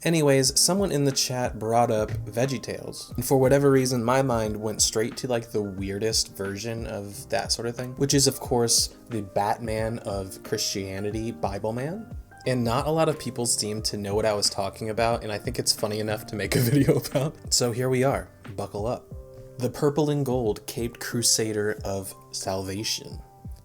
Anyways, someone in the chat brought up VeggieTales, and for whatever reason my mind went straight to like the weirdest version of that sort of thing, which is of course the Batman of Christianity, Bibleman. And not a lot of people seem to know what I was talking about, and I think it's funny enough to make a video about. So here we are, buckle up. The purple and gold caped crusader of salvation,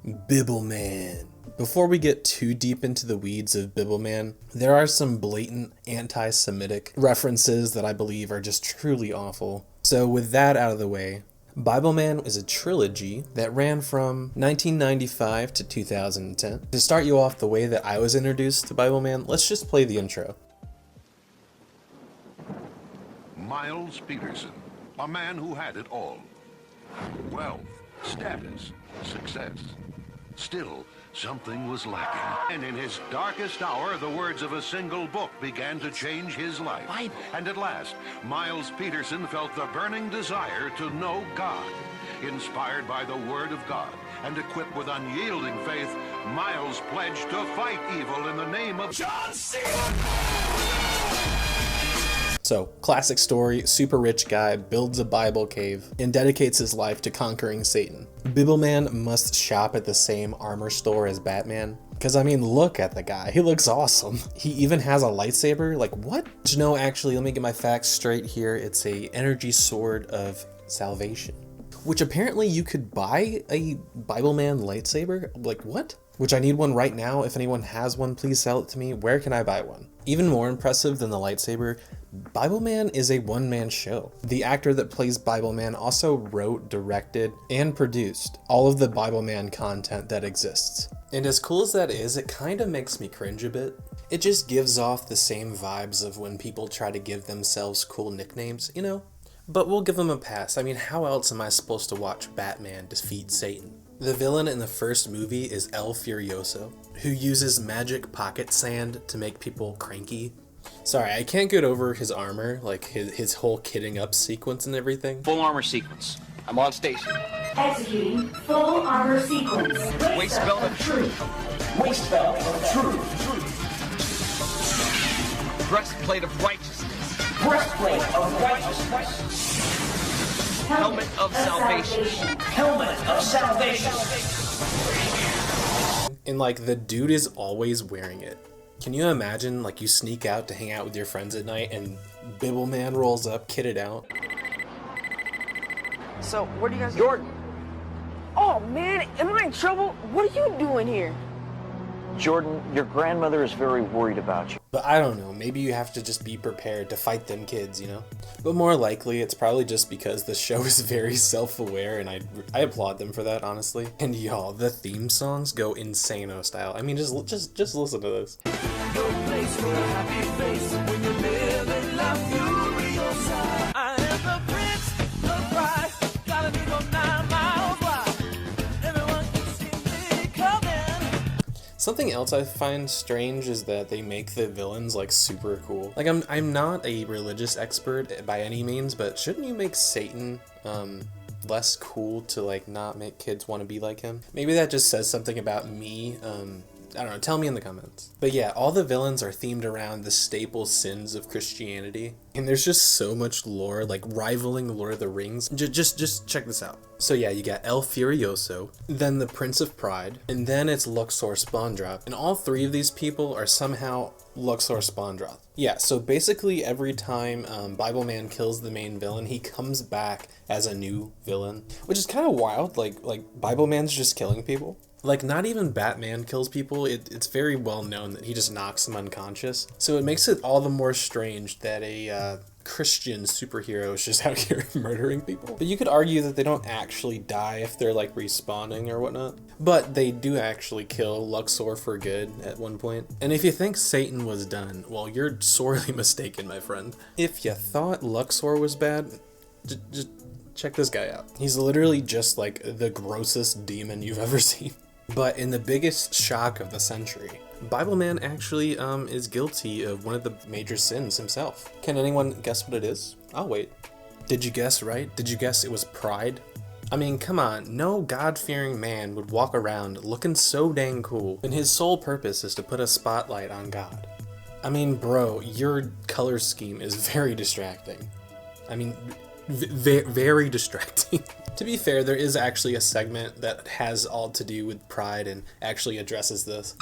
Bibleman. Before we get too deep into the weeds of Bibleman, there are some blatant anti-Semitic references that I believe are just truly awful. So with that out of the way, Bibleman is a trilogy that ran from 1995 to 2010. To start you off the way that I was introduced to Bibleman, let's just play the intro. Miles Peterson, a man who had it all. Wealth, status, success. Still, something was lacking. And in his darkest hour, the words of a single book began to change his life. Bible. And at last, Miles Peterson felt the burning desire to know God. Inspired by the Word of God and equipped with unyielding faith, Miles pledged to fight evil in the name of John Cena. So, classic story, super rich guy builds a Bible cave and dedicates his life to conquering Satan. Bibleman must shop at the same armor store as Batman. Because, I mean, look at the guy. He looks awesome. He even has a lightsaber. Like, what? No, actually, let me get my facts straight here. It's a energy sword of salvation. Which apparently you could buy a Bibleman lightsaber? Like, what? Which I need one right now. If anyone has one, please sell it to me. Where can I buy one? Even more impressive than the lightsaber, Bibleman is a one-man show. The actor that plays Bibleman also wrote, directed, and produced all of the Bibleman content that exists. And as cool as that is, it kind of makes me cringe a bit. It just gives off the same vibes of when people try to give themselves cool nicknames, you know? But we'll give them a pass. I mean, how else am I supposed to watch Batman defeat Satan? The villain in the first movie is El Furioso, who uses magic pocket sand to make people cranky. Sorry, I can't get over his armor, like his whole kitting up sequence and everything. Full armor sequence. I'm on station. Executing full armor sequence. Waist belt of truth. Waist belt of truth. Breastplate of righteousness. Breastplate of righteousness. Helmet of salvation. Helmet of salvation. And like the dude is always wearing it. Can you imagine like you sneak out to hang out with your friends at night and Bibleman rolls up, kitted out? So, where do you guys... Jordan. Oh, man, am I in trouble? What are you doing here? Jordan, your grandmother is very worried about you. But I don't know, maybe you have to just be prepared to fight them kids, you know? But more likely, it's probably just because the show is very self-aware, and I applaud them for that, honestly. And y'all, the theme songs go insano style. I mean, just listen to this. No place for a happy face when you live and love furiosa. I am the prince of Christ, gotta be go 9 miles wide. Everyone can see me coming. Something else I find strange is that they make the villains like super cool. Like I'm not a religious expert by any means, but shouldn't you make Satan less cool to like not make kids want to be like him? Maybe that just says something about me. I don't know, tell me in the comments. But yeah, all the villains are themed around the staple sins of Christianity. And there's just so much lore, like rivaling Lord of the Rings. Just check this out. So yeah, you got El Furioso, then the Prince of Pride, and then it's Luxor Spawndroth. And all three of these people are somehow Luxor Spawndroth. Yeah, so basically every time Bibleman kills the main villain, he comes back as a new villain. Which is kind of wild, like Bibleman's just killing people. Like, not even Batman kills people. It's very well known that he just knocks them unconscious. So it makes it all the more strange that a Christian superhero is just out here murdering people. But you could argue that they don't actually die if they're like respawning or whatnot. But they do actually kill Luxor for good at one point. And if you think Satan was done, well, you're sorely mistaken, my friend. If you thought Luxor was bad, just check this guy out. He's literally just like the grossest demon you've ever seen. But in the biggest shock of the century, Bibleman actually is guilty of one of the major sins himself. Can anyone guess what it is? I'll wait. Did you guess right? Did you guess it was pride? I mean, come on, no God-fearing man would walk around looking so dang cool, and his sole purpose is to put a spotlight on God. I mean, bro, your color scheme is very distracting. I mean, very distracting. To be fair, there is actually a segment that has all to do with pride and actually addresses this.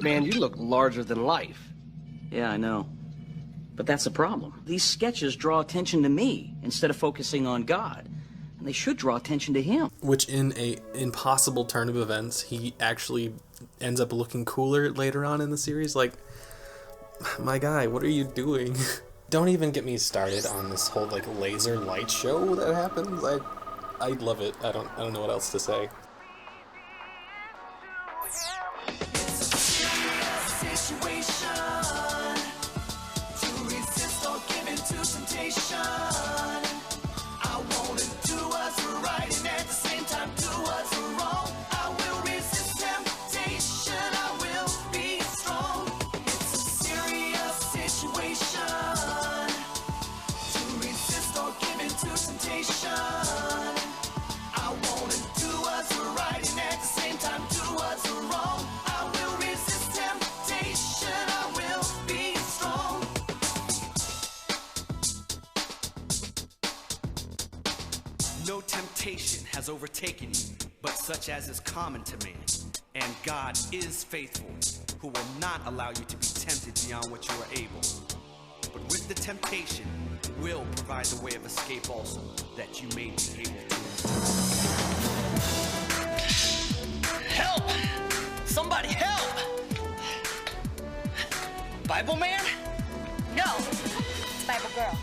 Man, you look larger than life. Yeah, I know. But that's the problem. These sketches draw attention to me instead of focusing on God. And they should draw attention to him. Which, in a impossible turn of events, he actually ends up looking cooler later on in the series. Like, my guy, what are you doing? Don't even get me started on this whole like laser light show that happens. I love it. I don't know what else to say. No temptation has overtaken you, but such as is common to man. And God is faithful, who will not allow you to be tempted beyond what you are able. But with the temptation, will provide the way of escape also, that you may be able to. Help! Somebody help! Bibleman? No, it's Bible Girl.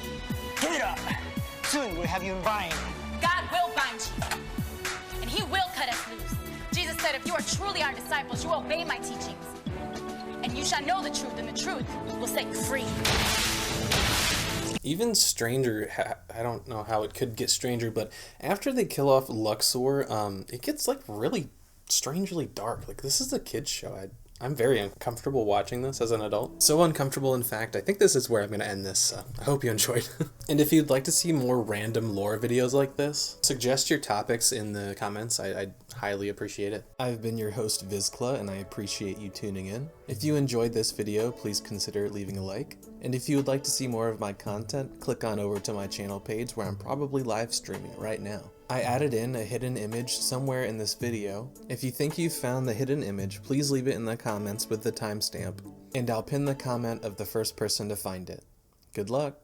Give it up. Soon we'll have you in bind. God will bind you, and he will cut us loose. Jesus said, if you are truly our disciples, you obey my teachings. And you shall know the truth, and the truth will set you free. Even stranger, I don't know how it could get stranger, but after they kill off Luxor, it gets like really strangely dark. Like, this is a kid's show. I'm very uncomfortable watching this as an adult. So uncomfortable, in fact, I think this is where I'm going to end this. I hope you enjoyed. And if you'd like to see more random lore videos like this, suggest your topics in the comments. I'd highly appreciate it. I've been your host, Vizkla, and I appreciate you tuning in. If you enjoyed this video, please consider leaving a like. And if you would like to see more of my content, click on over to my channel page where I'm probably live streaming right now. I added in a hidden image somewhere in this video. If you think you've found the hidden image, please leave it in the comments with the timestamp, and I'll pin the comment of the first person to find it. Good luck!